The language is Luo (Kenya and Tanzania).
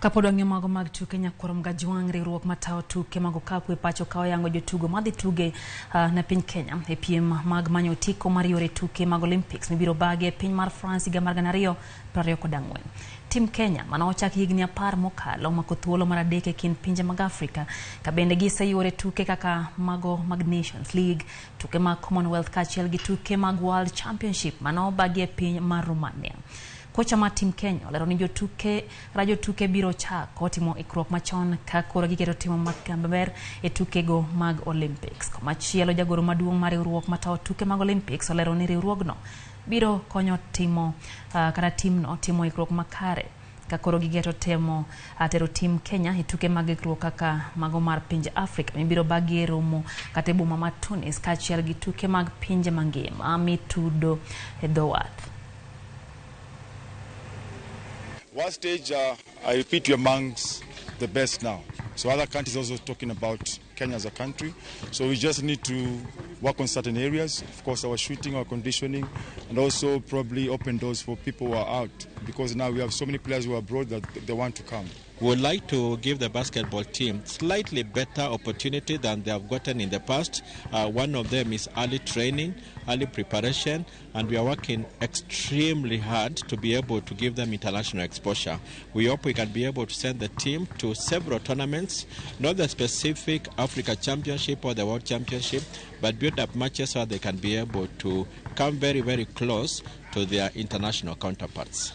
Kapod wang'yo mago mag tuke nyakwaro mgajuang riwruok matao tuke mag Okapu e pacho ka oyango jotugo madhi tuge na piny Kenya e piem mag manyo otiko mar yore tuke mag Olympics mibiro bagi e piny mar France higa mar 2024. Tim Kenya mane ochaki higni 10 mokalo omako thuolo mar adek e kind pinje mag Afrika ka bende giseyore tuke kaka mago mag Nations League, tuke mag Commonwealth kaachiel gi tuke mag World Championship mane obagi e piny mar Romania. Kocha mar Tim Kenya olero ni jotuke biro chako timo ikruok machon ka koro giketo timo maber e tukego mag Olympics. Komachielo jagoro maduong' mar riwruok matao tuke mag Olympics olero ni riwruogno biro konyo timno timo ikruok makare ka koro giketo tero Tim Kenya e tuke mag ikruok kaka mago mar pinje Afrika mibiro bagi e romo kata e boma mar Tunis kaachiel gi tuke mag pinje mangima mitudo e dho wath. One stage, I repeat, you're amongst the best now. So other countries also talking about Kenya as a country. So we just need to work on certain areas. Of course, our shooting, our conditioning, and also probably open doors for people who are out. Because now we have so many players who are abroad that they want to come. We would like to give the basketball team slightly better opportunity than they have gotten in the past. One of them is early training, early preparation, and we are working extremely hard to be able to give them international exposure. We hope we can be able to send the team to several tournaments, not the specific Africa Championship or the World Championship, but build up matches so they can be able to come very, very close to their international counterparts.